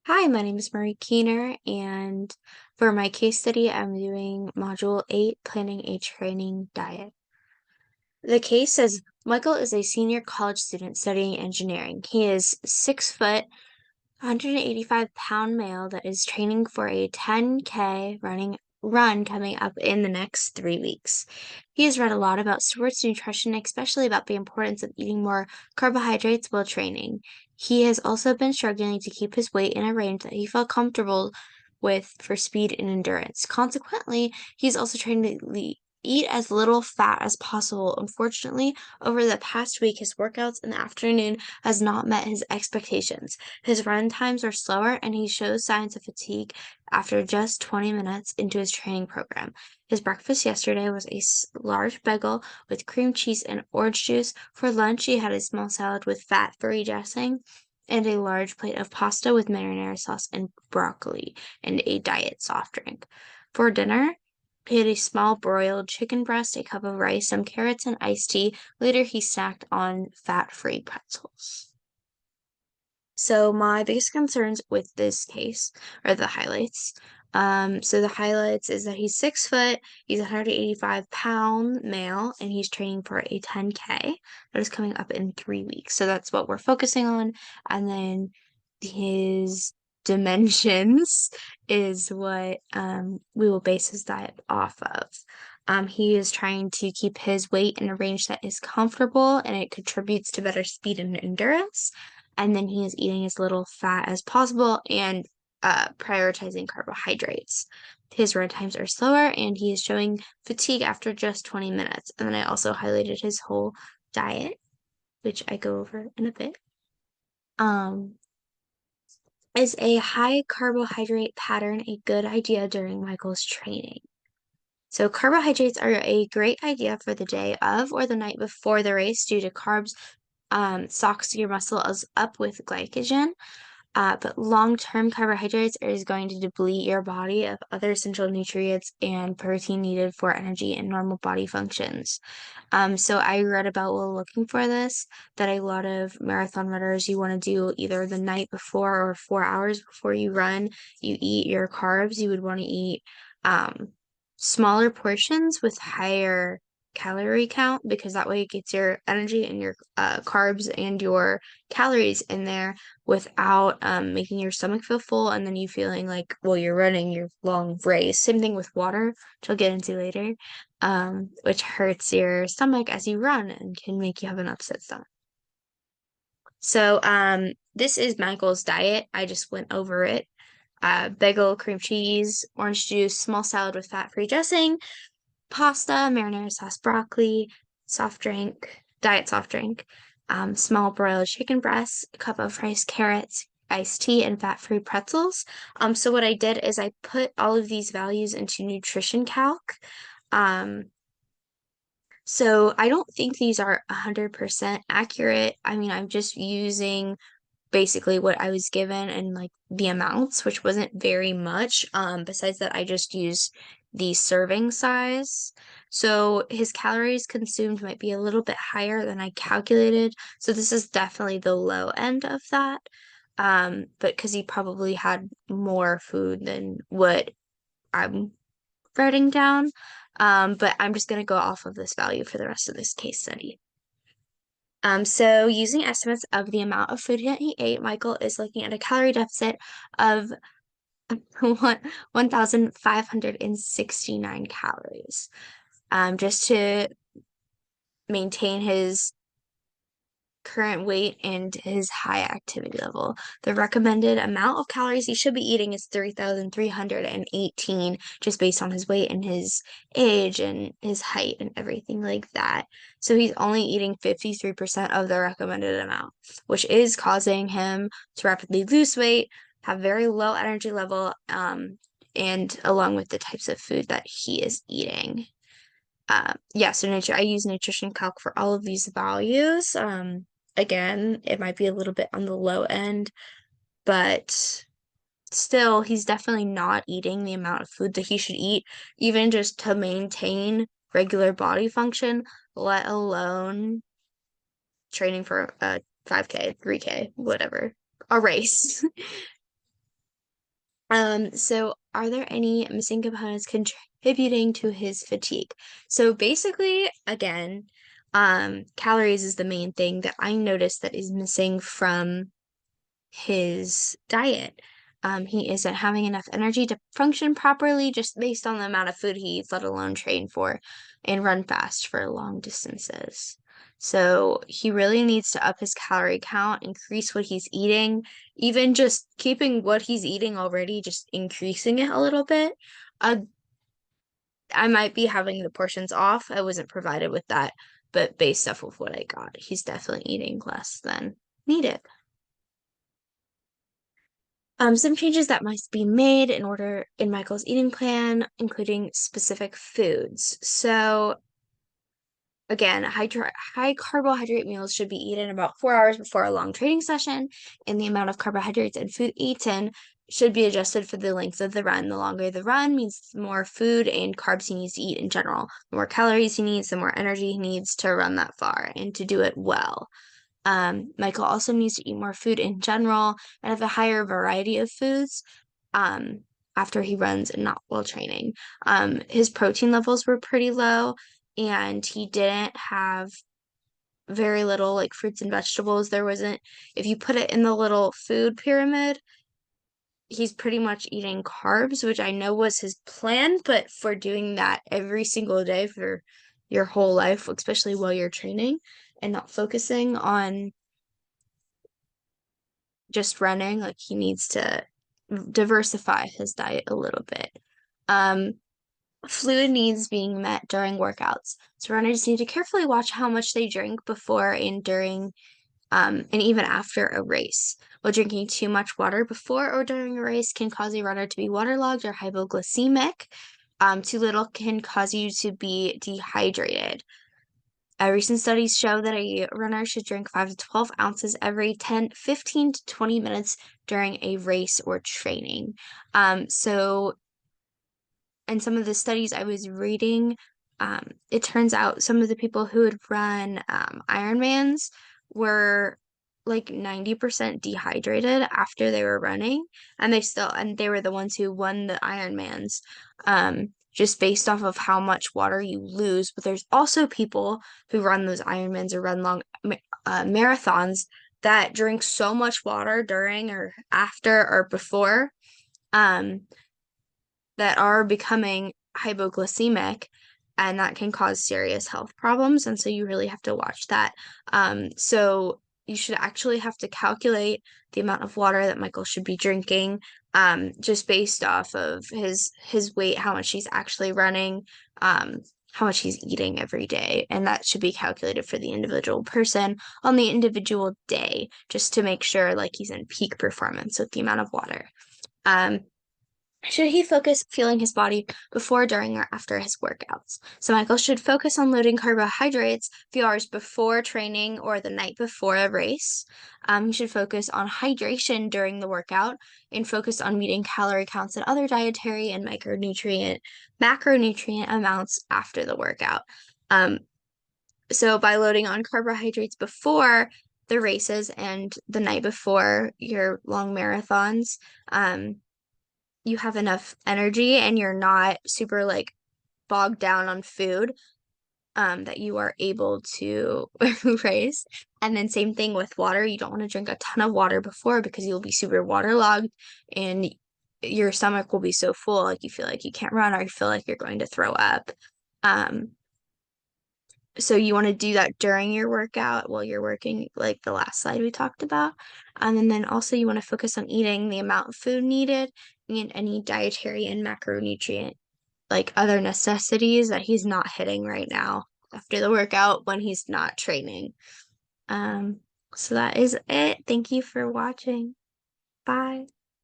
Hi, my name is Marie Keener, and for my case study, I'm doing Module 8, Planning a Training Diet. The case says Michael is a senior college student studying engineering. He is 6 foot, 185-pound male that is training for a 10K run coming up in the next 3 weeks. He has read a lot about sports nutrition, especially about the importance of eating more carbohydrates while training. He has also been struggling to keep his weight in a range that he felt comfortable with for speed and endurance. Consequently, he's also trying to eat as little fat as possible. Unfortunately, over the past week, his workouts in the afternoon has not met his expectations. His run times are slower, and he shows signs of fatigue after just 20 minutes into his training program. His breakfast yesterday was a large bagel with cream cheese and orange juice. For lunch, he had a small salad with fat-free dressing and a large plate of pasta with marinara sauce and broccoli and a diet soft drink. For dinner, he had a small broiled chicken breast, a cup of rice, some carrots, and iced tea. Later, he snacked on fat-free pretzels. So my biggest concerns with this case are the highlights. So the highlights is that he's 6 foot, he's 185-pound male, and he's training for a 10K that is coming up in 3 weeks. So that's what we're focusing on. And then his dimensions is what we will base his diet off of. He is trying to keep his weight in a range that is comfortable and it contributes to better speed and endurance. And then he is eating as little fat as possible and prioritizing carbohydrates. His run times are slower and he is showing fatigue after just 20 minutes. And then I also highlighted his whole diet, which I go over in a bit. Is a high carbohydrate pattern a good idea during Michael's training? So carbohydrates are a great idea for the day of or the night before the race due to carbs stocks your muscles up with glycogen. But long-term carbohydrates is going to deplete your body of other essential nutrients and protein needed for energy and normal body functions. So I read about while looking for this that a lot of marathon runners, you want to do either the night before or 4 hours before you run, you eat your carbs. You would want to eat smaller portions with higher calorie count because that way it gets your energy and your carbs and your calories in there without making your stomach feel full and then you feeling like, well, you're running your long race. Same thing with water, which I'll get into later, which hurts your stomach as you run and can make you have an upset stomach. So, this is Michael's diet. I just went over it. Bagel, cream cheese, orange juice, small salad with fat-free dressing, pasta, marinara sauce, broccoli, soft drink, diet soft drink, small broiled chicken breasts, a cup of rice, carrots, iced tea, and fat-free pretzels. So what I did is I put all of these values into Nutrition Calc. So I don't think these are 100% accurate. I mean, I'm just using basically what I was given and like the amounts, which wasn't very much. Besides that, I just used the serving size. So his calories consumed might be a little bit higher than I calculated. So this is definitely the low end of that. But because he probably had more food than what I'm writing down. But I'm just going to go off of this value for the rest of this case study. So using estimates of the amount of food that he ate, Michael is looking at a calorie deficit of 1,569 calories, just to maintain his current weight and his high activity level. The recommended amount of calories he should be eating is 3,318, just based on his weight and his age and his height and everything like that. So he's only eating 53% of the recommended amount, which is causing him to rapidly lose weight, have very low energy level, and along with the types of food that he is eating. Yeah, so I use Nutrition Calc for all of these values. Again, it might be a little bit on the low end, but still, he's definitely not eating the amount of food that he should eat, even just to maintain regular body function, let alone training for a 5K, 3K, whatever, a race. So are there any missing components contributing to his fatigue? So basically, again, calories is the main thing that I noticed that is missing from his diet. He isn't having enough energy to function properly just based on the amount of food he eats, let alone train for and run fast for long distances. So he really needs to up his calorie count, increase what he's eating, even just keeping what he's eating already, just increasing it a little bit. Uh, I might be having the portions off. I wasn't provided with that, but based off of what I got, he's definitely eating less than needed. Some changes that must be made in order in Michael's eating plan, including specific foods. So again, high carbohydrate meals should be eaten about 4 hours before a long training session, and the amount of carbohydrates and food eaten should be adjusted for the length of the run. The longer the run means the more food and carbs he needs to eat in general. The more calories he needs, the more energy he needs to run that far and to do it well. Michael also needs to eat more food in general and have a higher variety of foods um, after he runs and not while training. His protein levels were pretty low, and he didn't have very little like fruits and vegetables. There wasn't, if you put it in the little food pyramid, he's pretty much eating carbs, which I know was his plan, but for doing that every single day for your whole life, especially while you're training and not focusing on just running, like he needs to diversify his diet a little bit. Um, Fluid needs being met during workouts. So runners need to carefully watch how much they drink before and during and even after a race. While drinking too much water before or during a race can cause a runner to be waterlogged or hypoglycemic. Too little can cause you to be dehydrated. Recent studies show that a runner should drink 5 to 12 ounces every 10, 15 to 20 minutes during a race or training. So in some of the studies I was reading, it turns out some of the people who had run Ironmans were like 90% dehydrated after they were running, and they were the ones who won the Ironmans, just based off of how much water you lose. But there's also people who run those Ironmans or run long marathons that drink so much water during or after or before. Um, that are becoming hypoglycemic, and that can cause serious health problems. And so you really have to watch that. So you should actually have to calculate the amount of water that Michael should be drinking, just based off of his weight, how much he's actually running, how much he's eating every day, and that should be calculated for the individual person on the individual day, just to make sure like he's in peak performance with the amount of water. Um, should he focus fueling his body before, during, or after his workouts? So Michael should focus on loading carbohydrates a few hours before training or the night before a race. He should focus on hydration during the workout and focus on meeting calorie counts and other dietary and macronutrient amounts after the workout. Um, so by loading on carbohydrates before the races and the night before your long marathons, you have enough energy and you're not super like bogged down on food, that you are able to race. And then same thing with water. You don't want to drink a ton of water before because you'll be super waterlogged and your stomach will be so full, like you feel like you can't run or you feel like you're going to throw up. Um, so you want to do that during your workout while you're working, like the last slide we talked about. And then also you want to focus on eating the amount of food needed and any dietary and macronutrient, like other necessities that he's not hitting right now after the workout when he's not training. Um, so that is it. Thank you for watching. Bye.